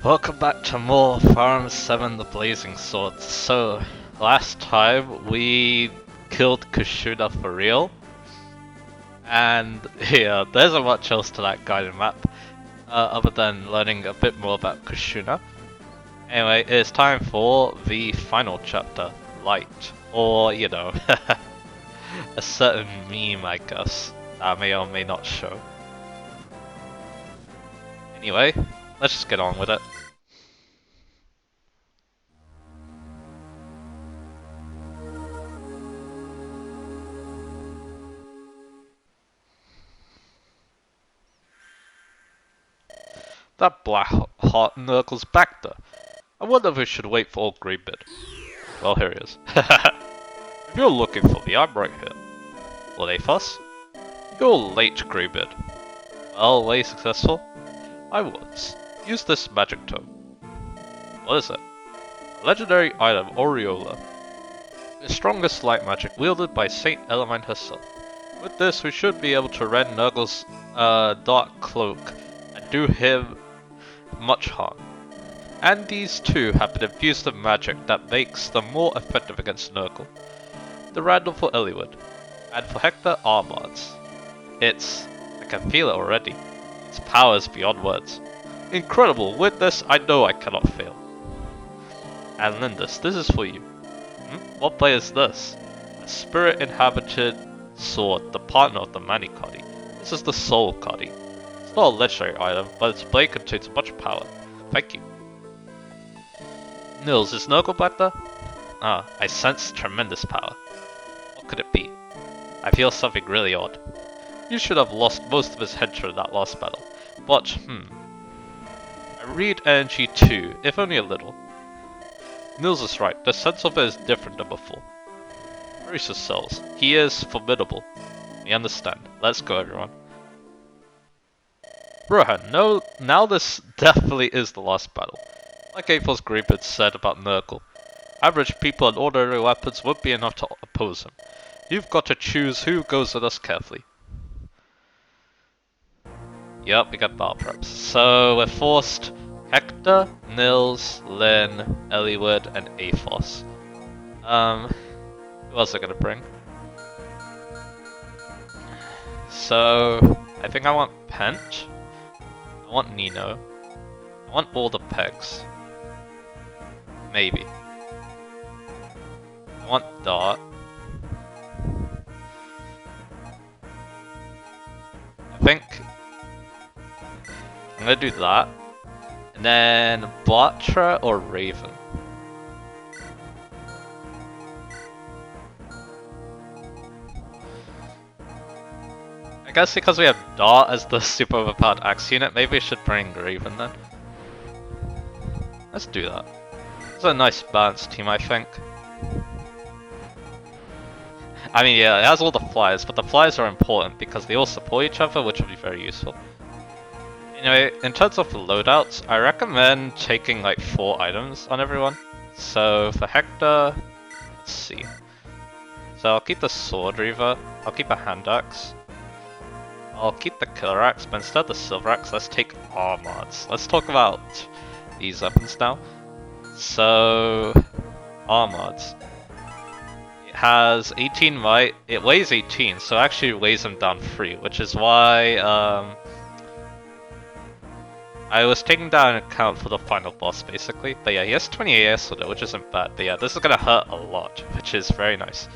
Welcome back to more Farm 7 The Blazing Sword. So, last time we killed Kushuna for real. And yeah, there isn't much else to that guided map, other than learning a bit more about Kushuna. Anyway, it's time for the final chapter, Light. Or, you know, a certain meme I guess, that may or may not show. Anyway, let's just get on with it. That black heart Nergal's back there. I wonder if we should wait for old Greybid. Well, here he is. If you're looking for me, I'm right here. Will they fuss? You're late, Greybid. Well, were you successful? I was. Use this magic tome. What is it? A legendary item, Aureola. The strongest light magic wielded by Saint Elamine herself. With this, we should be able to rend Nergal's dark cloak and do him much harm. And these two have been infused with magic that makes them more effective against Nergal. The random for Eliwood, and for Hector, Armads. I can feel it already. Its power is beyond words. Incredible, with this I know I cannot fail. And Lindis, this is for you. What blade is this? A spirit-inhabited sword, the partner of the Manikadi. This is the Soul Kadi. It's not a legendary item, but its blade contains much power. Thank you. Nils, is Nergal back there? Ah, I sense tremendous power. What could it be? I feel something really odd. You should have lost most of his henchmen in that last battle. But, I read energy too, if only a little. Nils is right, the sense of it is different than before. Brace yourselves, he is formidable. We understand. Let's go, everyone. Rohan, no, now this definitely is the last battle. Like April's Greybid said about Nergal, average people and ordinary weapons won't be enough to oppose him. You've got to choose who goes with us carefully. Yep, we got battle preps. So we're forced Hector, Nils, Lyn, Eliwood, and Aphos. Who else are gonna bring? So I think I want Pent. I want Nino. I want all the pegs. Maybe. I want Dart. I think I'm gonna do that. And then Batra or Raven. I guess because we have Dart as the super overpowered axe unit, maybe we should bring Raven then. Let's do that. It's a nice balanced team, I think. I mean, yeah, it has all the flyers, but the flyers are important because they all support each other, which will be very useful. Anyway, in terms of the loadouts, I recommend taking like 4 items on everyone. So for Hector, let's see. So I'll keep the Sword Reaver, I'll keep a Hand Axe, I'll keep the Killer Axe, but instead of the Silver Axe, let's take Armads. Let's talk about these weapons now. So, Armads. It has 18 might, it weighs 18, so it actually weighs them down 3, which is why I was taking that into account for the final boss basically. But yeah, he has 20 AS with it, which isn't bad. But yeah, this is gonna hurt a lot, which is very nice.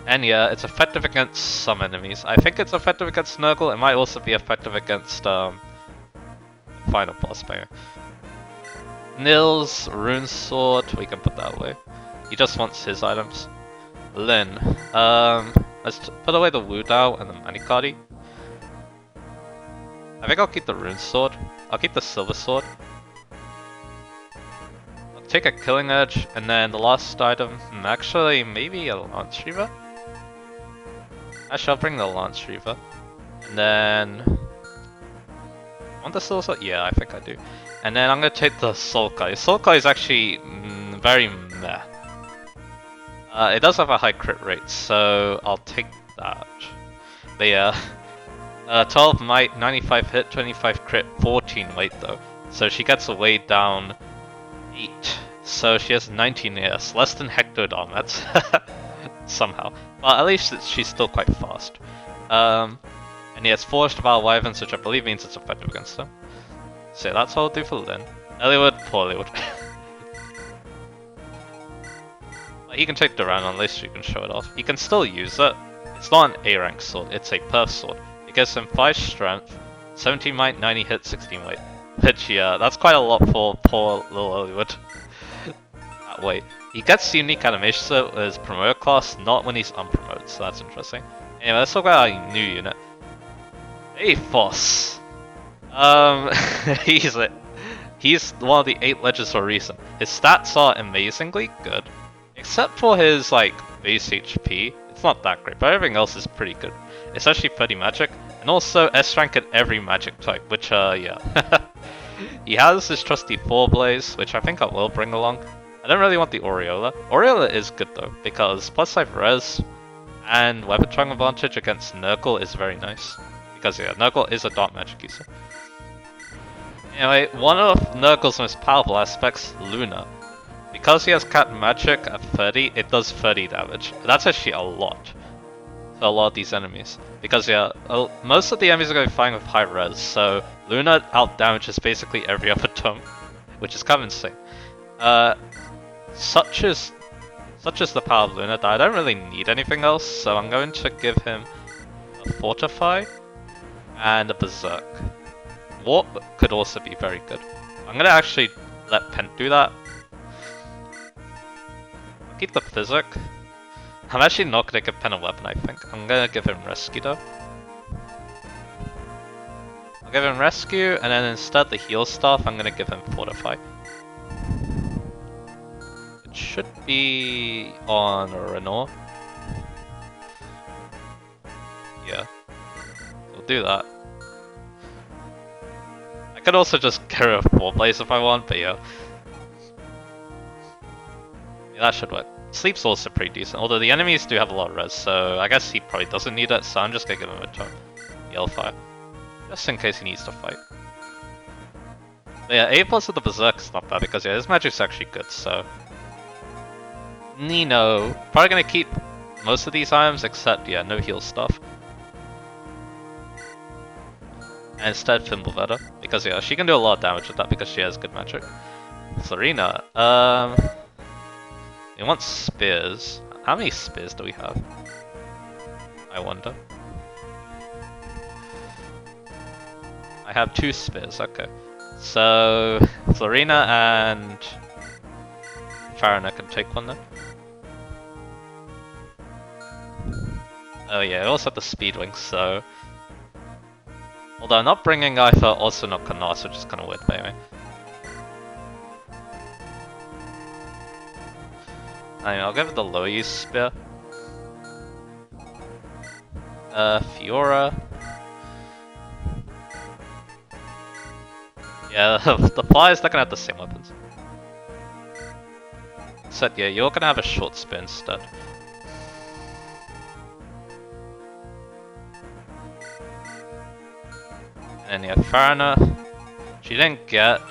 And yeah, it's effective against some enemies. I think it's effective against Nergal. It might also be effective against the final boss player. Nils, Rune Sword, we can put that away. He just wants his items. Lyn, let's put away the Wu Dao and the Manikadi. I think I'll keep the Rune Sword. I'll keep the Silver Sword. I'll take a Killing Edge, and then the last item, actually maybe a Lance Reaver? Actually, I'll bring the Lance Reaver. And then... I want the Silver Sword? Yeah, I think I do. And then I'm gonna take the Soul Kadi. Soul Kadi is actually very meh. It does have a high crit rate, so I'll take that. But yeah, 12 might, 95 hit, 25 crit, 14 weight though. So she gets a weight down 8. So she has 19 AS, less than Hectodon, that's somehow. But at least she's still quite fast. And he has Forged Battle Wyverns, which I believe means it's effective against them. So yeah, that's all I'll do for Lyn. Eliwood, poor Eliwood. He can take the round unless you can show it off. He can still use it. It's not an A rank sword, it's a perf sword. It gives him 5 strength, 17 might, 90 hit, 16 weight. Which, yeah, that's quite a lot for poor little Eliwood. That way. He gets unique animations though with his promoter class, not when he's unpromoted, so that's interesting. Anyway, let's talk about our new unit. Aphos! He's one of the 8 legends for a reason. His stats are amazingly good. Except for his, like, base HP, it's not that great, but everything else is pretty good. It's actually 30 magic, and also S rank at every magic type, which, yeah. He has his trusty 4 Blaze, which I think I will bring along. I don't really want the Aureola. Aureola is good though, because plus 5 res and weapon charm advantage against Nergal is very nice. Because, yeah, Nergal is a dark magic user. Anyway, one of Nergal's most powerful aspects, Luna. Because he has cat magic at 30, it does 30 damage. That's actually a lot to a lot of these enemies. Because yeah, most of the enemies are going to be fighting with high res, so Luna out damages basically every other term, which is kind of insane. Such is the power of Luna that I don't really need anything else, so I'm going to give him a Fortify and a Berserk. Warp could also be very good. I'm going to actually let Pent do that. Keep the Physic. I'm actually not gonna give Pen a weapon, I think. I'm gonna give him Rescue though. I'll give him Rescue, and then instead the Heal Staff, I'm gonna give him Fortify. It should be on Renault. Yeah. We'll do that. I could also just get rid of 4 Blaze if I want, but yeah. Yeah, that should work. Sleep's also pretty decent, although the enemies do have a lot of res, so I guess he probably doesn't need it, so I'm just gonna give him a turn. Yellfire. Just in case he needs to fight. But yeah, A plus with the Berserk is not bad because yeah, his magic's actually good, so... Nino. Probably gonna keep most of these items, except, yeah, no heal stuff. And instead Fimbulveda, because yeah, she can do a lot of damage with that because she has good magic. Florina, we want spears. How many spears do we have? I wonder. I have 2 spears, okay. So, Florina and Farina can take one then. Oh yeah, I also have the Speedwing, so... Although I'm not bringing either also not Kanas, which is kind of weird by me. I'll give it the low use spear. Fiora. Yeah, the flyers, they're gonna have the same weapons. Except, yeah, you're gonna have a short spear instead. And yeah, Farina. She didn't get,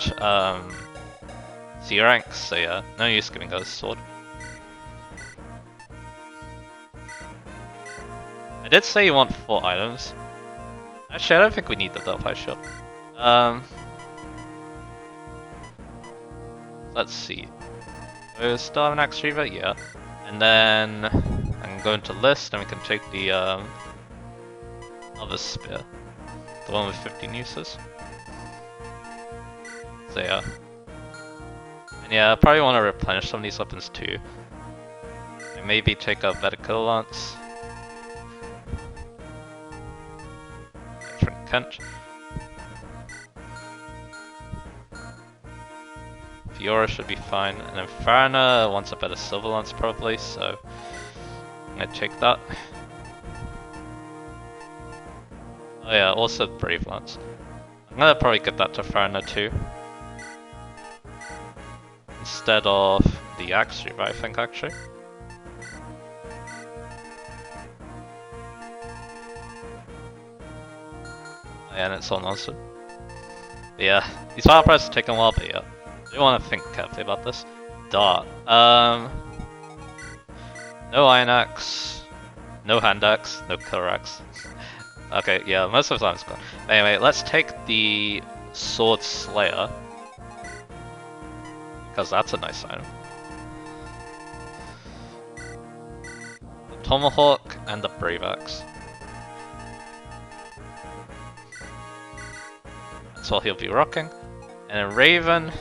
C rank, so yeah, no use giving her a sword. I did say you want 4 items. Actually, I don't think we need the Delphi Shield. Let's see. We still have an Axe Reaver? Yeah. And then I'm going to list, and we can take the other spear. The one with 15 uses. So yeah. And yeah, I probably want to replenish some of these weapons too. And maybe take a Vertical Lance. Kent. Fiora should be fine, and then Farina wants a better Silver Lance probably, so I'm gonna take that. Oh yeah, also Brave Lance. I'm gonna probably give that to Farina too. Instead of the Axe Reaver, I think actually. And it's all nonsense. Yeah, these file prices take a while, but yeah. I do want to think carefully about this. Dart. No Iron Axe, no Hand Axe, no Killer Axe. Okay, yeah, most of the time it's gone. Anyway, let's take the Sword Slayer. Because that's a nice item. The Tomahawk and the Brave Axe. That's what he'll be rocking. And then Raven.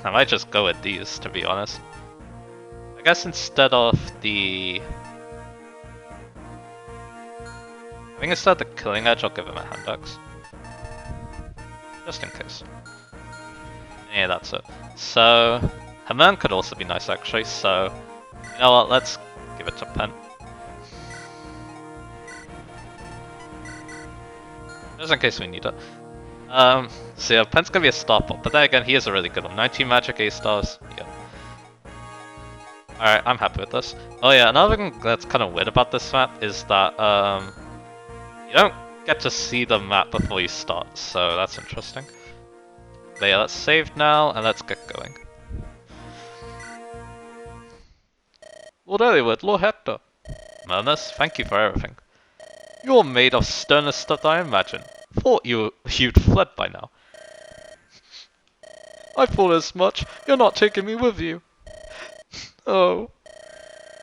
I might just go with these, to be honest. I guess instead of the... I think instead of the Killing Edge, I'll give him a Hand Axe. Just in case. Yeah, that's it. So, Hamon could also be nice actually, so... You know what, let's give it to Pen. Just in case we need it. So yeah, Pen's gonna be a star pop, but then again, he is a really good one. 19 magic, 8 stars, yeah. Alright, I'm happy with this. Oh yeah, another thing that's kind of weird about this map is that, you don't get to see the map before you start, so that's interesting. But yeah, let's save now, and let's get going. Lord Eliwood, Lord Hector. Murmus, thank you for everything. You're made of sterner stuff than I imagine. Thought you'd fled by now. I thought as much. You're not taking me with you. Oh.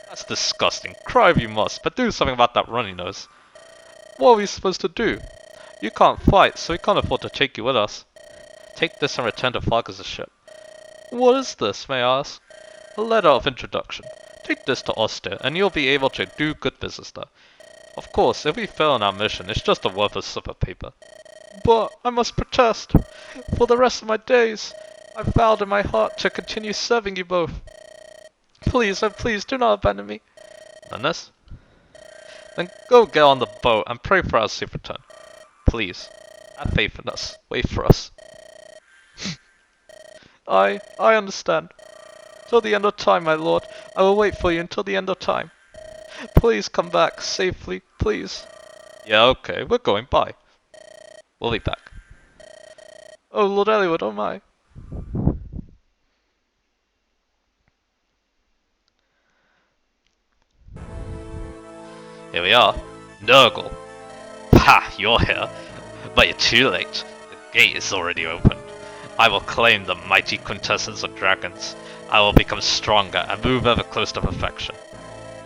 That's disgusting. Cry if you must, but do something about that runny nose. What are we supposed to do? You can't fight, so we can't afford to take you with us. Take this and return to Fargus' ship. What is this, may I ask? A letter of introduction. Take this to Ostia, and you'll be able to do good business there. Of course, if we fail in our mission, it's just a worthless slip of paper. But I must protest. For the rest of my days, I vowed in my heart to continue serving you both. Please, oh please, do not abandon me. Nonetheless? Then go get on the boat and pray for our safe return. Please, have faith in us. Wait for us. I understand. Till the end of time, my lord. I will wait for you until the end of time. Please come back safely, please. Yeah, okay, we're going. Bye. We'll be back. Oh, Lord Eliwood, oh my. Here we are. Nergal. Ha, you're here. But you're too late. The gate is already opened. I will claim the mighty quintessence of dragons. I will become stronger and move ever closer to perfection.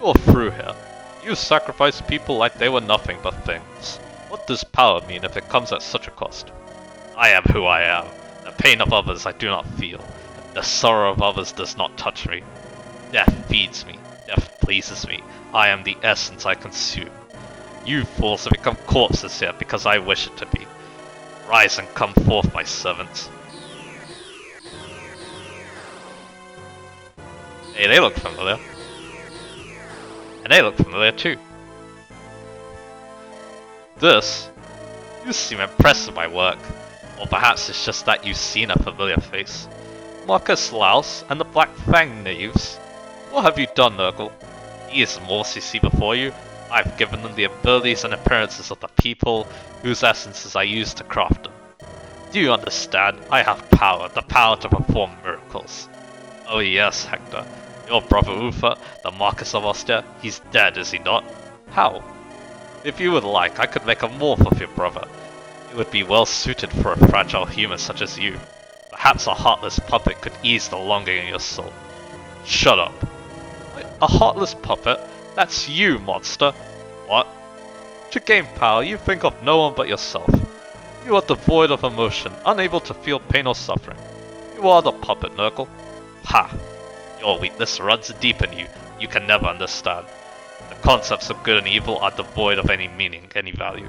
You're through here. You sacrifice people like they were nothing but things. What does power mean if it comes at such a cost? I am who I am. The pain of others I do not feel. The sorrow of others does not touch me. Death feeds me. Death pleases me. I am the essence I consume. You fools have become corpses here because I wish it to be. Rise and come forth, my servants. Hey, they look familiar. And they look familiar too. This? You seem impressed with my work. Or perhaps it's just that you've seen a familiar face. Marcus Laus and the Black Fang knaves. What have you done, Nergal? These morphs you see before you, I've given them the abilities and appearances of the people whose essences I used to craft them. Do you understand? I have power, the power to perform miracles. Oh yes, Hector. Your brother Uther, the Marcus of Ostia, he's dead, is he not? How? If you would like, I could make a morph of your brother. It would be well suited for a fragile human such as you. Perhaps a heartless puppet could ease the longing in your soul. Shut up. A heartless puppet? That's you, monster! What? To gain power, you think of no one but yourself. You are devoid of emotion, unable to feel pain or suffering. You are the puppet, Nergal. Ha! Your weakness runs deep in you. You can never understand. The concepts of good and evil are devoid of any meaning, any value.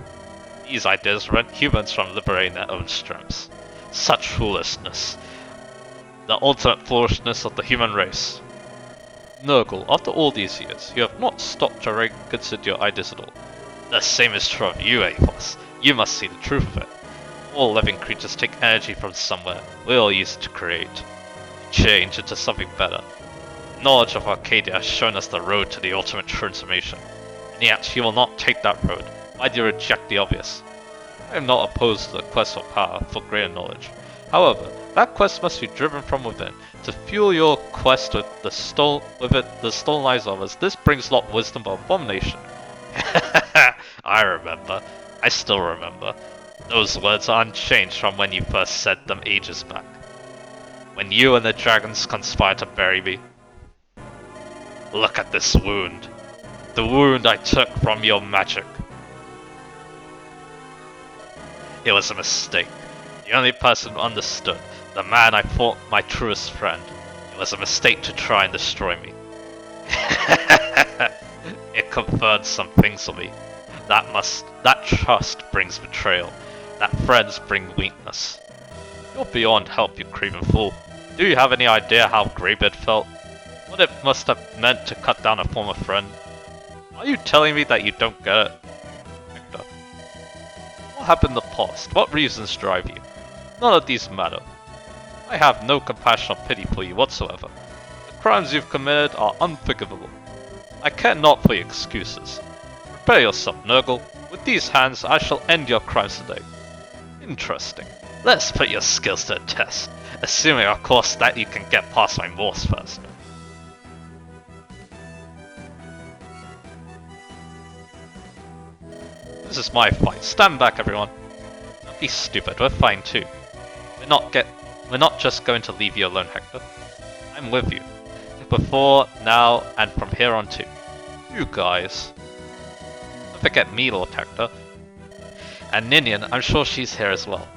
These ideas prevent humans from liberating their own strengths. Such foolishness. The ultimate foolishness of the human race. Nergal, after all these years, you have not stopped to reconsider your ideas at all. The same is true of you, Athos. You must see the truth of it. All living creatures take energy from somewhere. We all use it to create. Change into something better. Knowledge of Arcadia has shown us the road to the ultimate transformation. And yet she will not take that road. Why do you reject the obvious? I am not opposed to the quest for power, for greater knowledge. However, that quest must be driven from within. To fuel your quest with the stolen lives of others, this brings not wisdom but abomination. I remember. I still remember. Those words are unchanged from when you first said them ages back. When you and the dragons conspired to bury me. Look at this wound. The wound I took from your magic. It was a mistake. The only person who understood, the man I thought my truest friend. It was a mistake to try and destroy me. It confirmed some things for me. That trust brings betrayal. That friends bring weakness. You're beyond help, you craven fool. Do you have any idea how Greybeard felt? What it must have meant to cut down a former friend? Are you telling me that you don't get it? Hector. What happened in the past? What reasons drive you? None of these matter. I have no compassion or pity for you whatsoever. The crimes you've committed are unforgivable. I care not for your excuses. Prepare yourself, Nergal. With these hands, I shall end your crimes today. Interesting. Let's put your skills to the test. Assuming, of course, that you can get past my morse first. This is my fight. Stand back, everyone. Don't be stupid. We're fine too. We're not just going to leave you alone, Hector. I'm with you. Before, now, and from here on too. You guys. Don't forget me, Lord Hector. And Ninian, I'm sure she's here as well.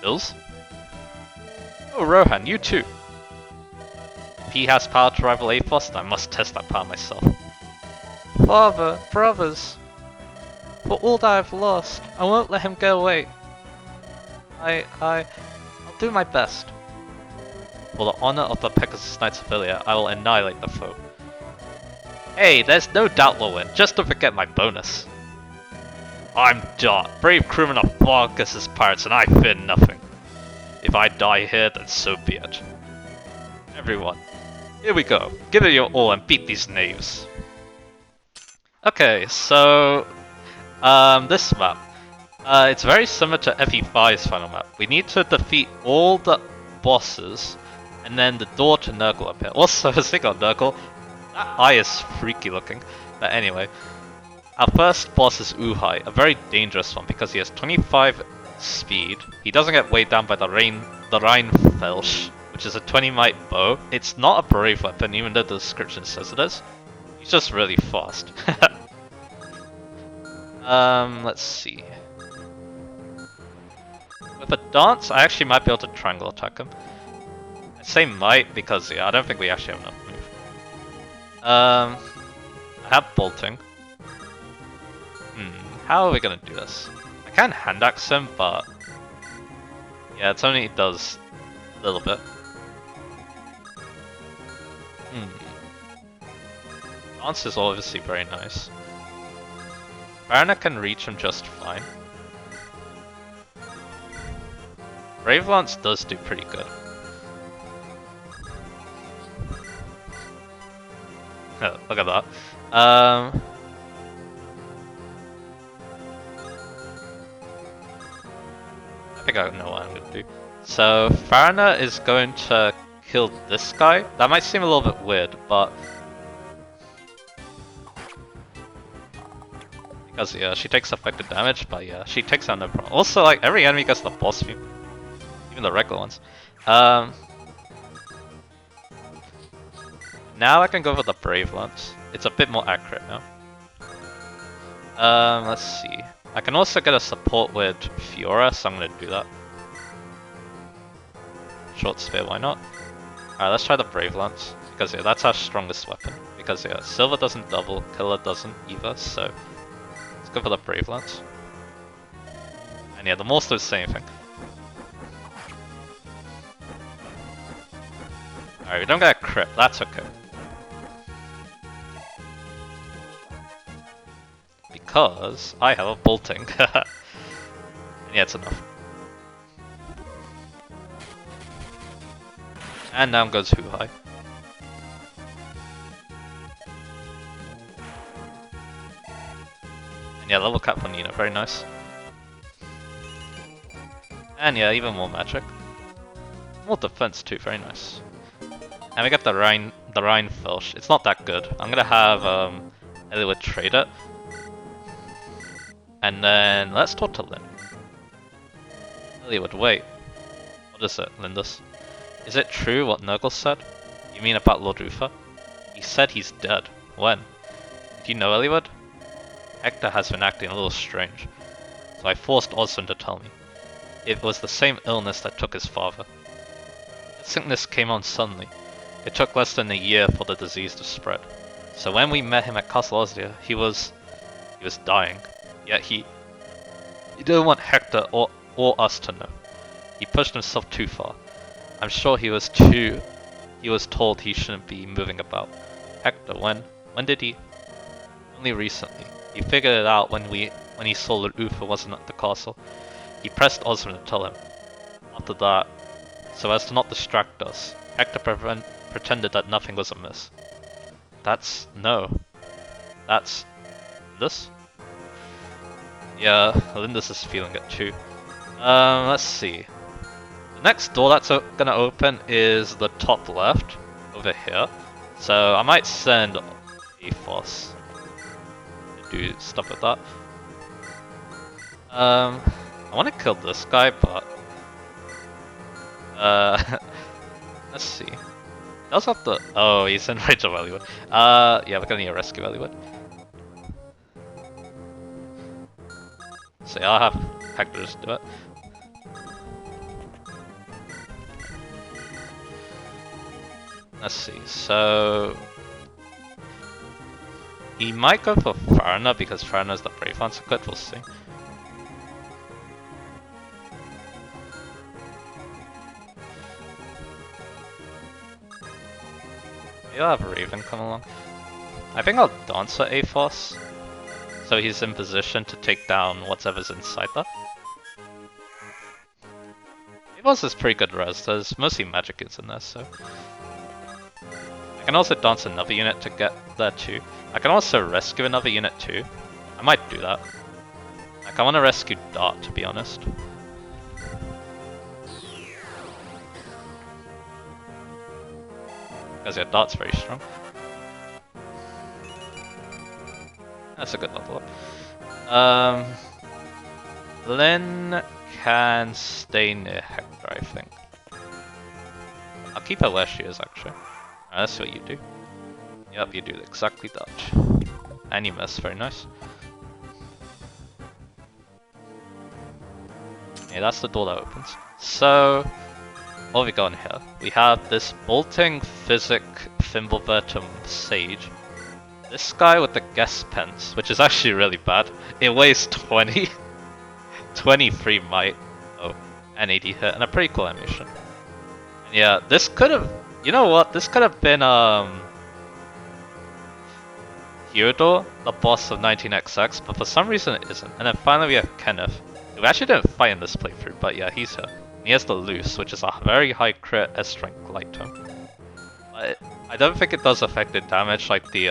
Bills? Oh, Rohan, you too. If he has power to rival Athos, I must test that power myself. Father, brothers. For all that I've lost, I won't let him get away. I'll do my best. For the honor of the Pegasus Knights of Ilia, I will annihilate the foe. Hey, there's no doubt we'll win, just don't forget my bonus. I'm Dart, brave crewman of Vargas's pirates, and I fear nothing. If I die here, then so be it. Everyone, here we go. Give it your all and beat these knaves. Okay, so this map. It's very similar to FE5's final map. We need to defeat all the bosses, and then the door to Nergal up here. Also, speaking of Nergal, that eye is freaky looking. But anyway, our first boss is Uhai, a very dangerous one because he has 25 speed. He doesn't get weighed down by the Rheinfelsch, which is a 20 might bow. It's not a brave weapon, even though the description says it is. He's just really fast. Let's see. With a dance, I actually might be able to triangle attack him. I say might because, yeah, I don't think we actually have enough move. I have bolting. How are we gonna do this? I can hand axe him, but yeah, it's only does a little bit. Dance is obviously very nice. Varna can reach him just fine. Brave Lance does do pretty good. Look at that. I think I know what I'm going to do. So, Farina is going to kill this guy. That might seem a little bit weird, but because yeah, she takes effective damage, but yeah, she takes out no problem. Also, like, every enemy gets the boss view. Even the regular ones. Now I can go for the Brave Lance. It's a bit more accurate now. Let's see. I can also get a support with Fiora, so I'm gonna do that. Short spear, why not? Alright, let's try the Brave Lance. Because yeah, that's our strongest weapon. Because yeah, Silver doesn't double, Killer doesn't either, so let's go for the Brave Lance. And yeah, the Morse does the same thing. Alright, we don't get a crit, that's okay. Because I have a bolting. And yeah, it's enough. And now goes Huhai. Yeah, level cap on Nina, very nice. And yeah, even more magic. More defense too, very nice. And we got the Rhine Filch. It's not that good. I'm gonna have Eliud trade it. And then let's talk to Lynn. Eliud, wait. What is it, Lindus? Is it true what Nergal said? You mean about Lord Uther? He said he's dead. When? Did you know Eliud? Hector has been acting a little strange, so I forced Osmond to tell me. It was the same illness that took his father. The sickness came on suddenly. It took less than a year for the disease to spread. So when we met him at Castle Ostia, he was dying. Yet he didn't want Hector or us to know. He pushed himself too far. I'm sure he was told he shouldn't be moving about. Hector, when did he? Only recently. He figured it out when he saw that Uther wasn't at the castle. He pressed Osmond to tell him. After that, so as to not distract us, Hector pretended that nothing was amiss. That's this? Yeah, Lindus is feeling it too. Let's see. The next door that's gonna open is the top left, over here. So I might send Aphos to do stuff with that. I want to kill this guy, but let's see. He does have to. Oh, he's in Rage of Hollywood. Yeah, we're gonna need a rescue Hollywood. So yeah, I'll have Hector just do it. Let's see, so he might go for Farna because Farna's the brave one, so good, we'll see. Maybe I'll have Raven come along. I think I'll dance at Aphos, so he's in position to take down whatever's inside that. Aphos is pretty good res, there's mostly magic is in there, so... I can also dance another unit to get there too. I can also rescue another unit too. I might do that. Like, I want to rescue Dart, to be honest. Because yeah, Dart's very strong. That's a good level up. Lynn can stay near Hector, I think. I'll keep her where she is, actually. That's what you do. Yep, you do exactly that. And you miss, very nice. Yeah, that's the door that opens. So, what have we got in here? We have this Bolting Physic Fimbulvertum Sage. This guy with the guest pence, which is actually really bad. It weighs 20. 23 might. Oh, and 80 hit, and a pretty cool animation. And yeah, this could have... You know what? This could have been, Theodore, the boss of 19XX, but for some reason it isn't. And then finally we have Kenneth. We actually didn't fight in this playthrough, but yeah, he's here. And he has the Loose, which is a very high crit S-Strength light tome. But I don't think it does effective damage like the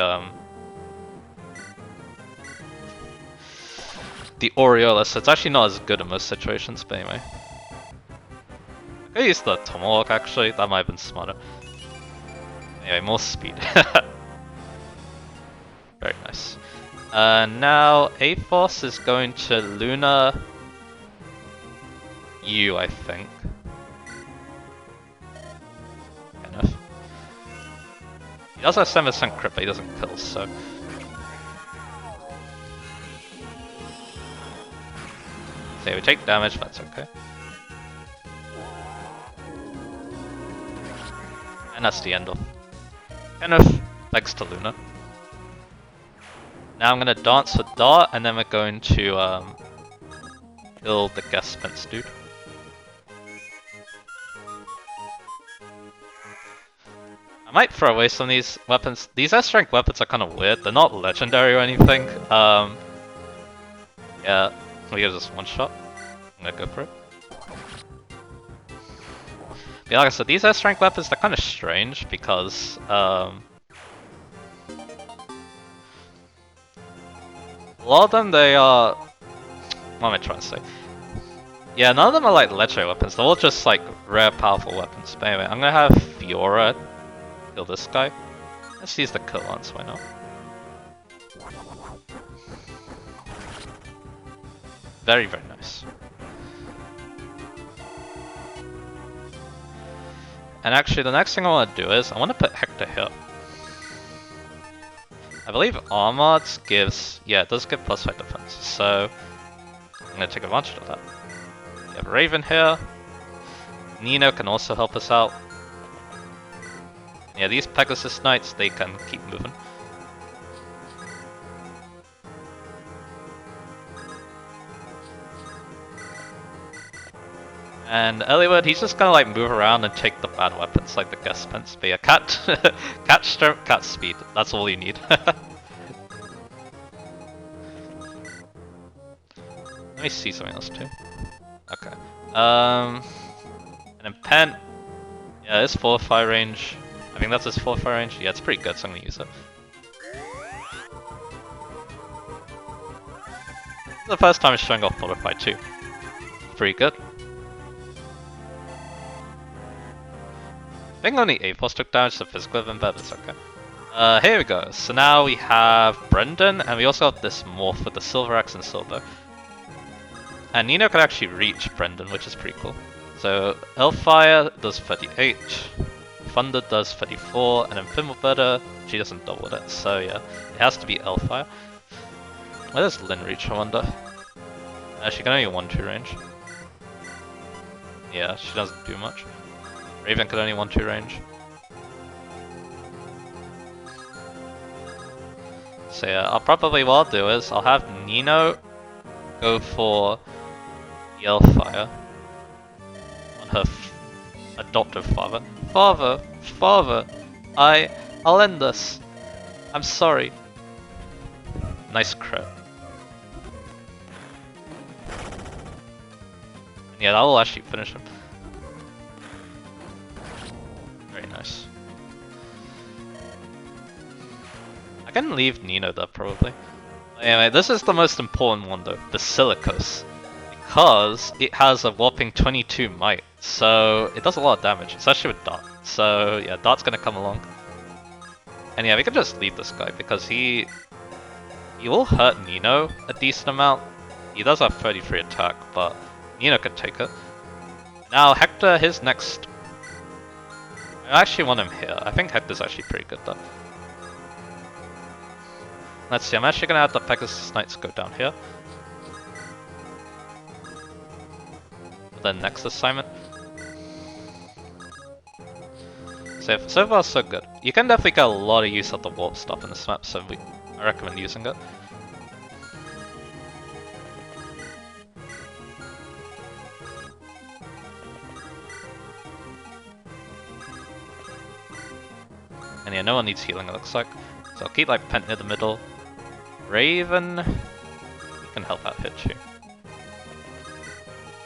Aureolus. It's actually not as good in most situations, but anyway. I could use the Tomahawk actually, that might have been smarter. Anyway, more speed. Very nice. Now, Aphos is going to Luna you, I think. Enough. He does have 7% crit, but he doesn't kill, so... So we take damage, but that's okay. And that's the end of Kenneth, thanks to Luna. Now I'm gonna dance with Dart, and then we're going to kill the guest spence dude. I might throw away some of these weapons. These S-rank weapons are kind of weird. They're not legendary or anything. Yeah, we get just one shot. I'm gonna go for it. Yeah, like I said, these S-rank weapons, they're kind of strange because, A lot of them, they are... What am I trying to say? Yeah, none of them are like legendary weapons. They're all just like rare, powerful weapons. But anyway, I'm gonna have Fiora kill this guy. Let's use the kill lance, why not? Very, very nice. And actually, the next thing I want to do is I want to put Hector here. I believe Armods gives, yeah, it does give +5 defense. So I'm gonna take advantage of that. We have Raven here. Nino can also help us out. Yeah, these Pegasus Knights, they can keep moving. And Eliwood, he's just gonna like move around and take the bad weapons like the guest spence. But yeah, cat, cat strength, cat speed. That's all you need. Let me see something else too. Okay. And then Pent. Yeah, it's 4-5 range. I think that's his 4-5 range. Yeah, it's pretty good, so I'm gonna use it. The first time it's showing off 4-5 too. Pretty good. I think only A-Force took damage, so physical event, but it's okay. Here we go. So now we have Brendan, and we also have this morph with the Silver Axe and Silver. And Nino can actually reach Brendan, which is pretty cool. So Hellfire does 38, Thunder does 34, and then Fimbulbetter, she doesn't double it, so yeah, it has to be Hellfire. Where does Lyn reach, I wonder? She can only 1-2 range. Yeah, she doesn't do much. Raven can only 1-2 range. So yeah, I'll probably, what I'll do is, I'll have Nino go for the Hellfire on her adoptive father. Father, I'll end this. I'm sorry. Nice crit. And yeah, that will actually finish him. Very nice. I can leave Nino there probably. Anyway, this is the most important one though, Basilicos. Because it has a whopping 22 might, so it does a lot of damage, especially with Dart. So yeah, Dart's gonna come along. And yeah, we can just leave this guy because he will hurt Nino a decent amount. He does have 33 attack, but Nino can take it. Now Hector, his next... I actually want him here. I think Hector's actually pretty good though. Let's see, I'm actually gonna have the Pegasus Knights go down here. For the next assignment. So far so good. You can definitely get a lot of use of the warp stuff in this map, so I recommend using it. And yeah, no one needs healing it looks like. So I'll keep like Pent near the middle. Raven, he can help out Hitchy.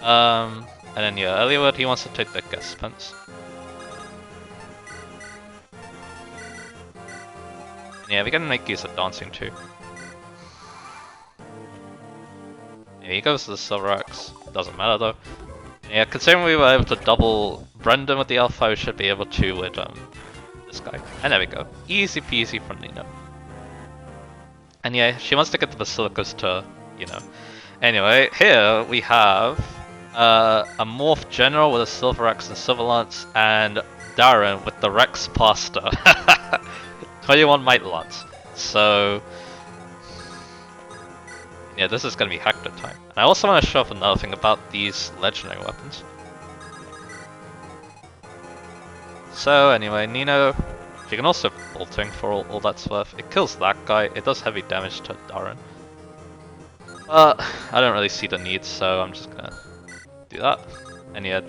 And then yeah, Eliwood, he wants to take the guest spence. And yeah, we can make use of dancing too. Yeah, he goes to the Silver Axe, doesn't matter though. And yeah, considering we were able to double Brendan with the Alpha, we should be able to with this guy. And there we go, easy peasy from Nino. And yeah, she wants to get the Basilicos to, you know. Anyway, here we have a Morph General with a Silver Axe and Silver Lance, and Darren with the Rex Pasta. 21 Might Lance. So, yeah, this is going to be Hector time. And I also want to show off another thing about these legendary weapons. So anyway, Nino, she can also bolting for all that's worth. It kills that guy, it does heavy damage to Darren. I don't really see the need, so I'm just gonna do that. And yeah.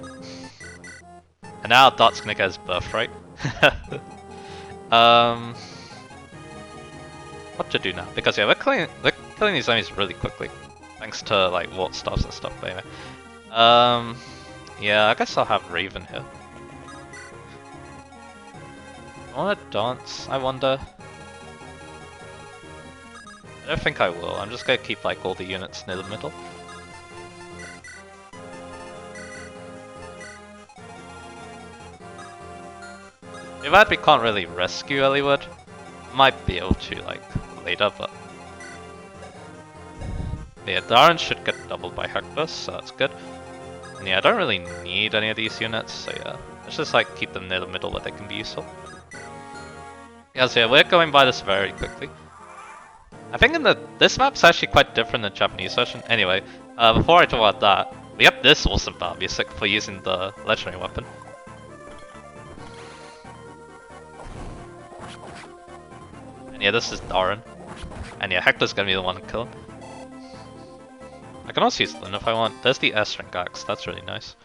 And now Dart's gonna get his birthright. What to do now? Because yeah, we're killing these enemies really quickly. Thanks to like warp staffs and stuff, but anyway. Yeah, I guess I'll have Raven here. I wanna dance, I wonder. I don't think I will. I'm just gonna keep like all the units near the middle. If that we can't really rescue Eliwood, might be able to like later, but yeah, Darren should get doubled by Hector, so that's good. And yeah, I don't really need any of these units, so yeah, let's just like keep them near the middle where they can be useful. Yeah, so yeah, we're going by this very quickly. I think this map's actually quite different than the Japanese version. Anyway, before I talk about that, we have this awesome battle music for using the legendary weapon. And yeah, this is Darren. And yeah, Hector's gonna be the one to kill him. I can also use Lyn if I want. There's the S-rank axe, that's really nice.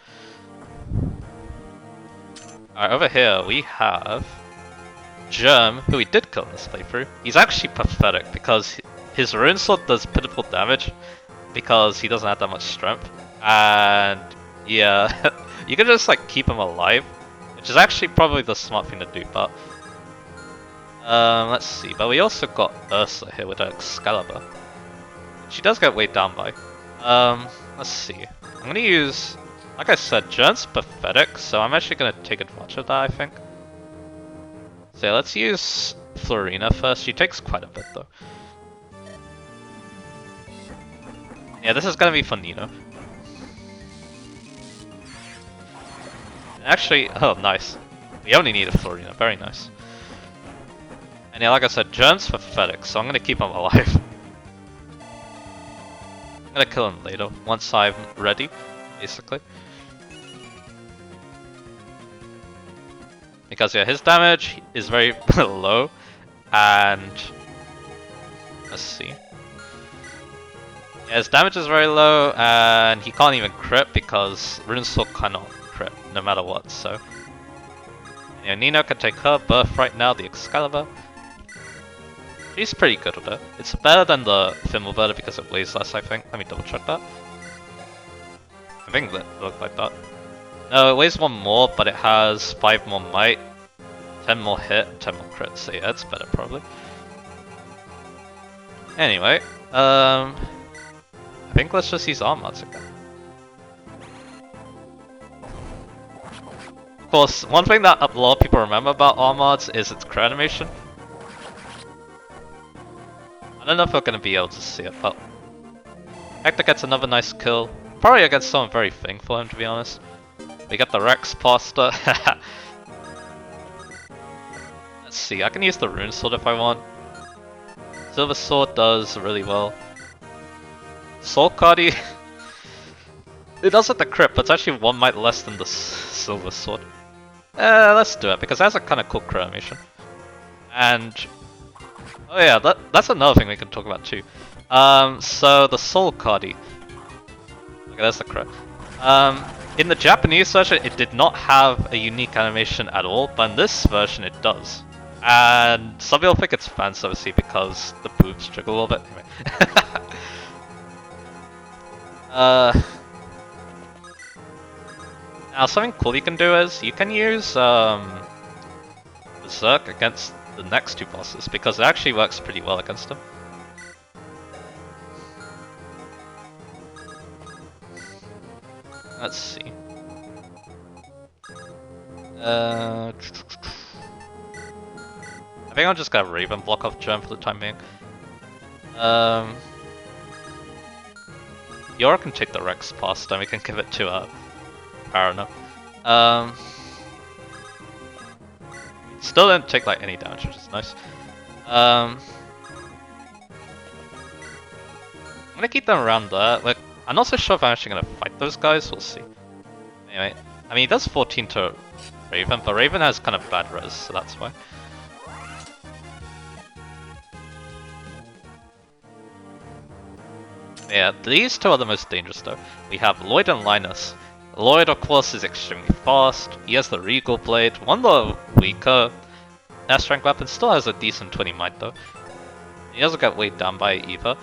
Alright, over here we have Germ, who we did kill in this playthrough. He's actually pathetic because his rune sword does pitiful damage because he doesn't have that much strength. And yeah, you can just like keep him alive, which is actually probably the smart thing to do, but let's see. But we also got Ursa here with her Excalibur. She does get weighed down by. Let's see. I'm gonna use, like I said, Germ's pathetic, so I'm actually gonna take advantage of that, I think. So yeah, let's use Florina first. She takes quite a bit though. Yeah, this is gonna be fun, Nino. Actually, oh nice. We only need a Florina, very nice. And yeah, like I said, Germ's pathetic, so I'm gonna keep him alive. I'm gonna kill him later, once I'm ready, basically. Because yeah, his damage is very low, and let's see. Yeah, his damage is very low, and he can't even crit because Rune Sword cannot crit no matter what. So yeah, Nino can take her birthright now, the Excalibur. She's pretty good with it. It's better than the Fimbulverter because it weighs less, I think. Let me double check that. I think that looked like that. No, it weighs 1 more, but it has 5 more might, 10 more hit, 10 more crit, so yeah, it's better probably. Anyway, I think let's just use Armads again. Of course, one thing that a lot of people remember about Armads is its crit animation. I don't know if we're going to be able to see it, but Hector gets another nice kill. Probably against someone very thing for him, to be honest. We got the Rex Pasta. Let's see, I can use the Rune Sword if I want. Silver Sword does really well. Soul Cardi. It does hit the crit, but it's actually 1 might less than the Silver Sword. Let's do it, because that's a kind of cool crit animation. And oh yeah, that's another thing we can talk about too. So the Soul Cardi. Okay, that's the crit. In the Japanese version, it did not have a unique animation at all, but in this version it does. And some people think it's fan servicey because the boobs jiggle a little bit. Anyway. Now something cool you can do is, you can use Berserk against the next 2 bosses, because it actually works pretty well against them. Let's see. I think I'll just get Raven block off Germ for the time being. Yora can take the Rex past, and we can give it to Parano. Still didn't take like any damage, which is nice. I'm gonna keep them around there. Like, I'm not so sure if I'm actually gonna fight those guys. We'll see. Anyway, I mean, he does 14 to Raven, but Raven has kind of bad res, so that's why. Yeah, these 2 are the most dangerous though. We have Lloyd and Linus. Lloyd, of course, is extremely fast. He has the Regal Blade, one of the weaker S-rank weapons, still has a decent 20 might though. He doesn't get weighed down by it either.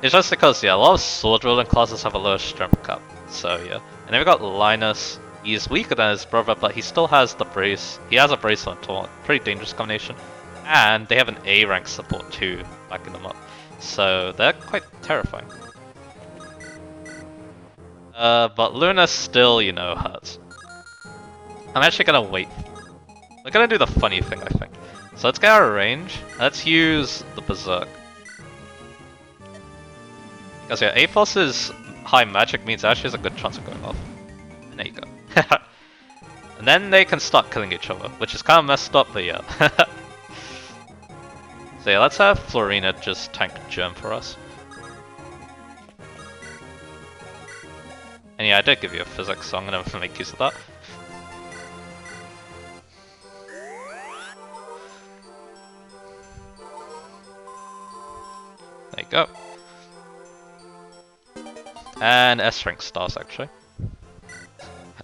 It's just because, yeah, a lot of sword wielding classes have a lower strength cap, so yeah. And then we got Linus. He's weaker than his brother, but he still has the brace. He has a brace on Taunt, pretty dangerous combination. And they have an A rank support too, backing them up. So they're quite terrifying. But Luna still, you know, hurts. I'm actually gonna wait. We're gonna do the funny thing, I think. So let's get our range. Let's use the Berserk. Because yeah, A-Force's high magic means Ash has a good chance of going off. And there you go. And then they can start killing each other, which is kind of messed up, but yeah. So yeah, let's have Florina just tank Germ for us. And yeah, I did give you a physics, so I'm gonna make use of that. There you go. And S rank stars actually.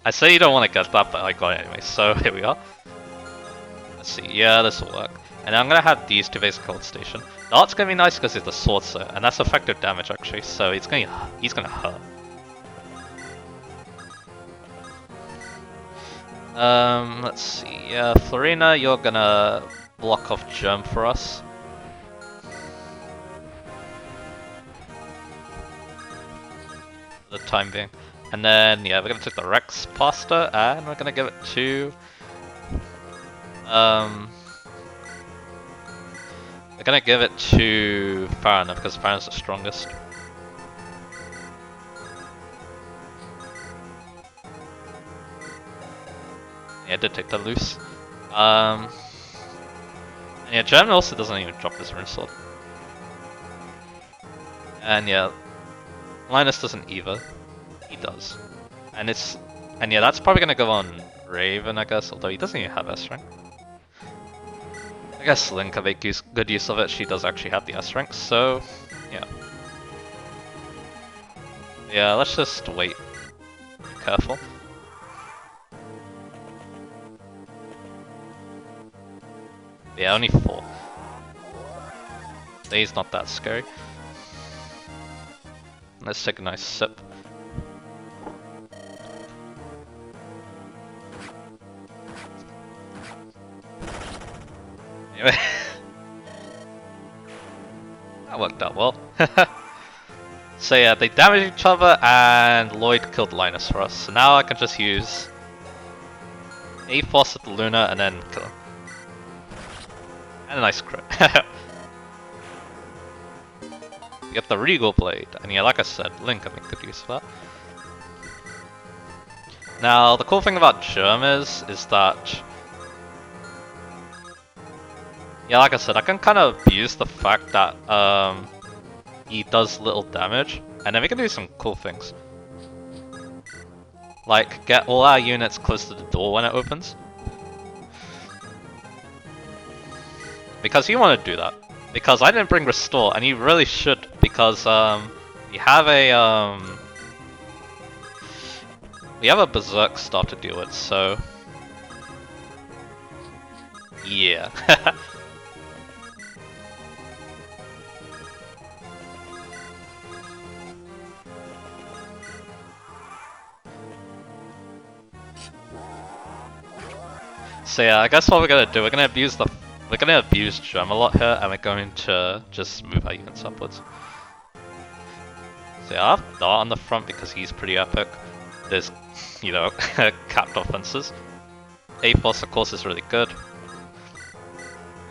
I say you don't want to get that, but I got it anyway, so here we are. Let's see, yeah, this will work. And I'm gonna have these two basic cold station. The art's gonna be nice because it's a sword set, and that's effective damage actually, so he's gonna hurt. Let's see, yeah, Florina, you're gonna block off Germ for us. For the time being. And then, yeah, we're gonna take the Rex Pasta, and we're gonna give it to... We're gonna give it to Farina, because Farina's the strongest. Yeah, I did take that loose. And yeah, German also doesn't even drop this rune sword. And yeah, Linus doesn't either. He does. And yeah, that's probably gonna go on Raven, I guess, although he doesn't even have S rank. I guess Link can make good use of it, she does actually have the S rank, so yeah. Yeah, let's just wait. Be careful. Yeah, only 4. He's not that scary. Let's take a nice sip. Anyway. That worked out well. So yeah, they damaged each other and Lloyd killed Linus for us. So now I can just use A-Force at the Luna and then kill him. And a nice crit. We get the Regal Blade, and yeah, like I said, Link I think could use that. Now, the cool thing about Germ is that... Yeah, like I said, I can kind of abuse the fact that he does little damage, and then we can do some cool things. Like, get all our units close to the door when it opens. Because you want to do that. Because I didn't bring Restore, and you really should, because we have a Berserk stuff to deal with, so yeah. So yeah, I guess what we're gonna do, we're gonna abuse Germ a lot here, and we're going to just move our units upwards. So yeah, I have Dart on the front because he's pretty epic. There's, you know, capped offenses. A-Force of course is really good.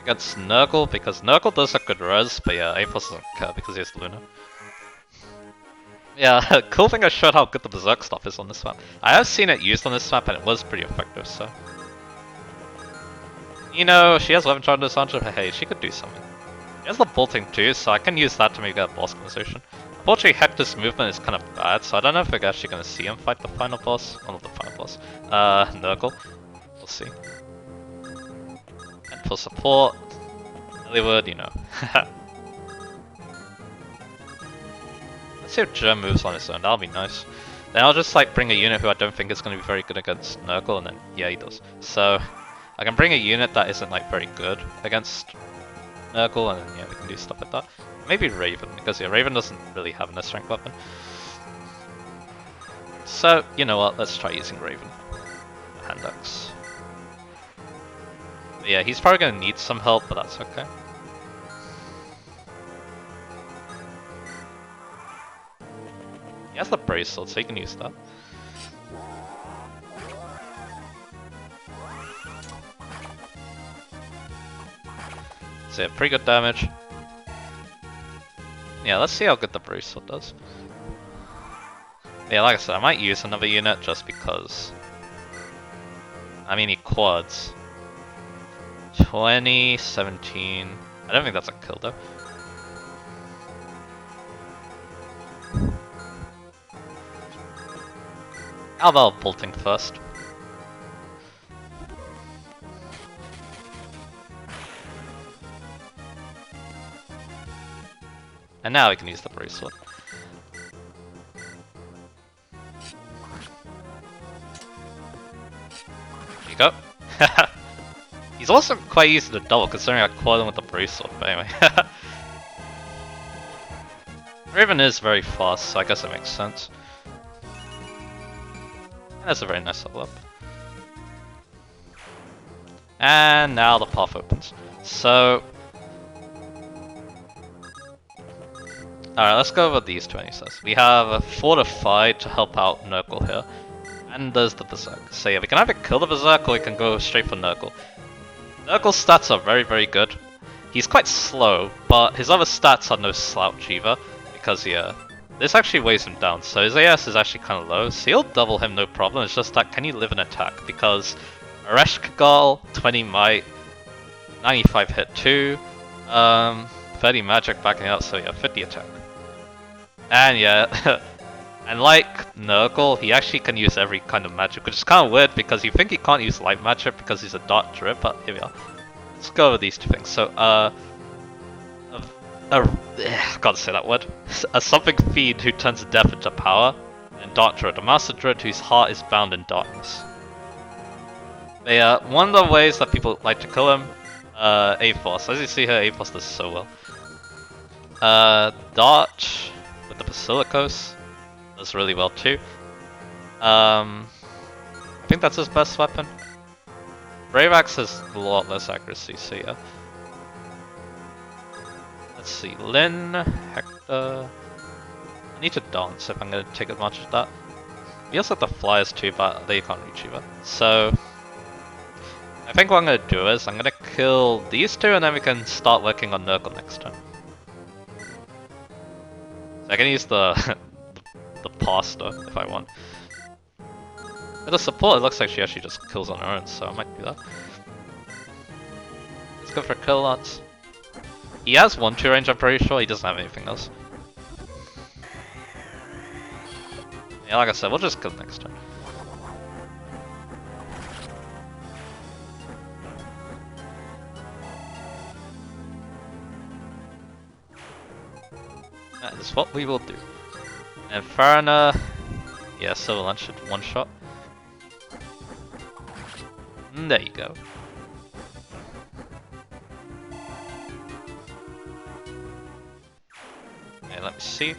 Against Nergal, because Nergal does have good res, but yeah, A-Force doesn't care because he has Luna. Yeah, cool thing I showed how good the Berserk stuff is on this map. I have seen it used on this map and it was pretty effective, so... You know, she has weapon charge disadvantage, but hey, she could do something. She has the bolting too, so I can use that to make a boss conversation. Unfortunately, Hector's movement is kind of bad, so I don't know if we're actually going to see him fight the final boss. Oh, not the final boss. Nergal. We'll see. And for support, Hollywood, you know. Let's see if Germ moves on his own, that'll be nice. Then I'll just like bring a unit who I don't think is going to be very good against Nergal, and then yeah, he does. So I can bring a unit that isn't like very good against Nergal, and then yeah, we can do stuff like that. Maybe Raven, because yeah, Raven doesn't really have an S-rank weapon. So, you know what, let's try using Raven. Hand axe. But yeah, he's probably gonna need some help, but that's okay. He has the bracelet, so he can use that. So yeah, pretty good damage. Yeah, let's see how good the bracelet does. Yeah, like I said, I might use another unit just because. I mean, he quads. 20, 17. I don't think that's a kill though. How about bolting first? And now we can use the bracelet. There you go. He's also quite easy to double considering I quad him with the bracelet, but anyway. Raven is very fast, so I guess it makes sense. And that's a very nice level up. And now the path opens. So... Alright, let's go over these 20 sets. We have a Fortify to help out Nergal here. And there's the Berserk. So yeah, we can either kill the Berserk or we can go straight for Nergal. Nergal's stats are very, very good. He's quite slow, but his other stats are no slouch either. Because yeah, this actually weighs him down. So his AS is actually kind of low. So you'll double him no problem. It's just that can he live an attack? Because Ereshkigal, 20 might, 95 hit 2, 30 magic backing up, so yeah, 50 attack. And yeah, and like Nergal, he actually can use every kind of magic, which is kind of weird because you think he can't use light magic because he's a dark druid, but here we are. Let's go over these two things. So, can't say that word. A something fiend who turns death into power, and dark druid, a master druid whose heart is bound in darkness. They one of the ways that people like to kill him, A-Force. As you see here, A-Force does so well. Dart with the Basilicos does really well too. I think that's his best weapon. Brave Axe has a lot less accuracy, so yeah. Let's see, Lyn, Hector... I need to dance if I'm going to take advantage of that. He also have the flyers too, but they can't reach either. So... I think what I'm going to do is, I'm going to kill these two and then we can start working on Nergal next time. So I can use the the pasta if I want. With the support, it looks like she actually just kills on her own, so I might do that. Let's go for kill lots. He has 1-2 range, I'm pretty sure. He doesn't have anything else. Yeah, like I said, we'll just kill next time. That is what we will do. And Farana, yeah, Silver Lunch should one shot. And there you go. Okay, let me see.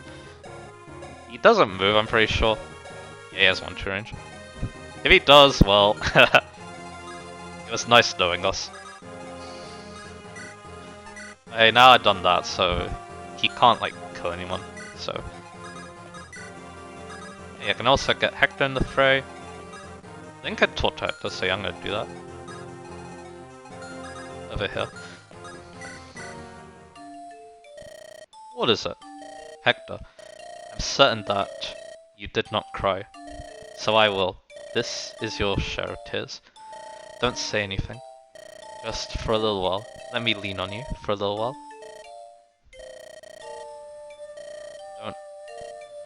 He doesn't move, I'm pretty sure. Yeah, he has 1-2 range. If he does, well, it was nice knowing us. Hey, now I've done that, so he can't like kill anyone. So yeah, I can also get Hector in the fray. I think I taught Hector, so yeah, I'm gonna do that. Over here. What is it? Hector, I'm certain that you did not cry. So I will. This is your share of tears. Don't say anything. Just for a little while. Let me lean on you for a little while. Don't...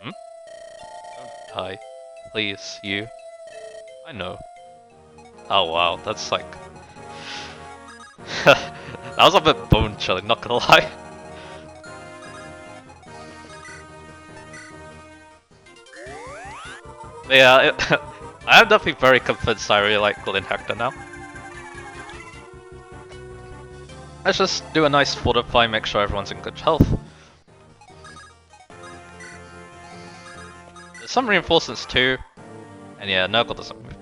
Don't die. Please, you. I know. Oh wow, that's like... that was a bit bone chilling, not gonna lie. But yeah, I am definitely very convinced I really like Lyn Hector now. Let's just do a nice fortify, make sure everyone's in good health. There's some reinforcements too, and yeah, Nergal doesn't move.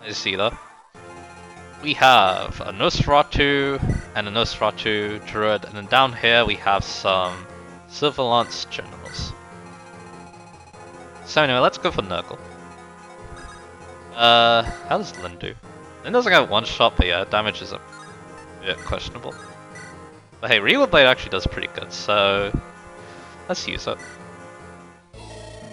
As you see though. we have a Nosferatu and a Nosferatu Druid, and then down here we have some Silver Lance Generals. So anyway, let's go for Nergal. How does Lyn do? Lyn doesn't get one shot, but yeah, damage is a bit questionable. But hey, Real Blade actually does pretty good, so let's use it.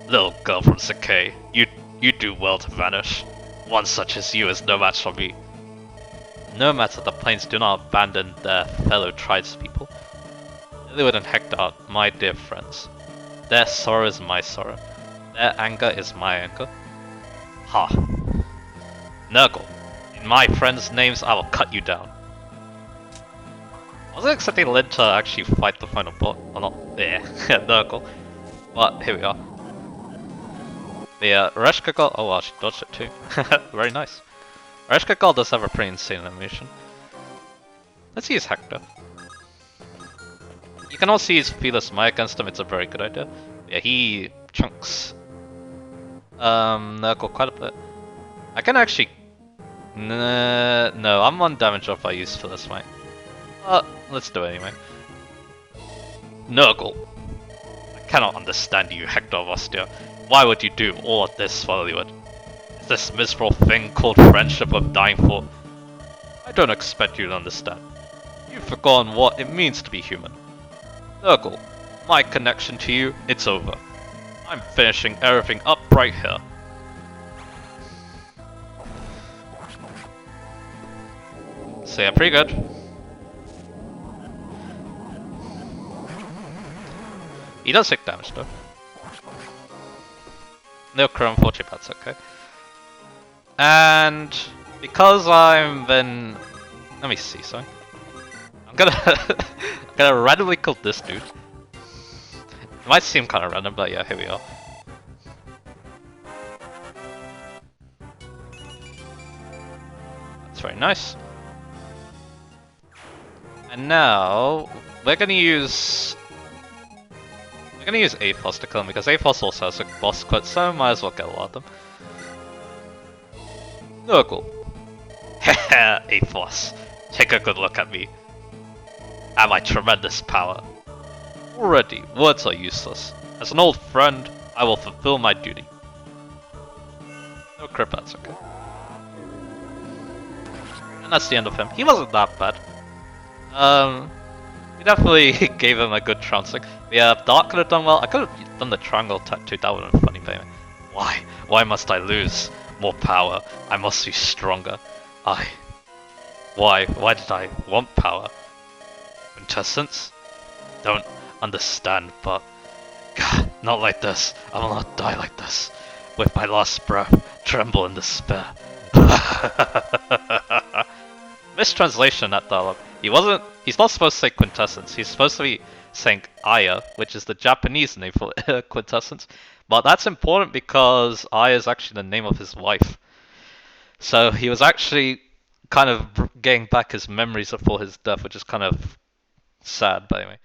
Little girl from Sakai, you do well to vanish. One such as you is no match for me. Nomads of the plains do not abandon their fellow tribespeople. Deadlord and Hector are my dear friends. Their sorrow is my sorrow. Their anger is my anger. Ha. Nergal, in my friends' names I will cut you down. I wasn't expecting Lyn to actually fight the final boss, or not, yeah, Nergal. But here we are. The Reshka Girl, oh wow, she dodged it too. Very nice. Reshka Girl does have a pretty insane animation. Let's use Hector. You can also use Fearless Maya against him, it's a very good idea. Yeah, he chunks Nergal quite a bit. I can actually... no, I'm 1 damage off if I use Fearless Maya. Let's do it anyway. Nergal. I cannot understand you, Hector of Ostia. Why would you do all of this for Hollywood? Is this miserable thing called friendship worth dying for? I don't expect you to understand. You've forgotten what it means to be human. Nergal, my connection to you, it's over. I'm finishing everything up right here. So yeah, pretty good. He does take damage though. No chrome 40, that's okay. And because I'm then... Let me see, sorry. I'm gonna I'm gonna randomly kill this dude. It might seem kind of random, but yeah, here we are. That's very nice. And now we're gonna use Aphos to kill him because Aphos also has a boss quit, so might as well get a lot of them. Nergal. Hehe, Aphos. Take a good look at me. Have I tremendous power? Already, words are useless. As an old friend, I will fulfill my duty. No crit, that's okay. And that's the end of him. He wasn't that bad. We definitely gave him a good trouncing. Yeah, if Dark could have done well, I could have done the triangle attack too, that would have been funny, baby. Why? Why must I lose? More power. I must be stronger. Why? Why did I want power? Quintessence? Don't understand, but... God, not like this. I will not die like this. With my last breath, tremble in despair. Mistranslation at dialogue. He's not supposed to say quintessence, he's supposed to be saying Aya, which is the Japanese name for quintessence. But that's important because Aya is actually the name of his wife. So he was actually kind of getting back his memories before his death, which is kind of sad, but anyway.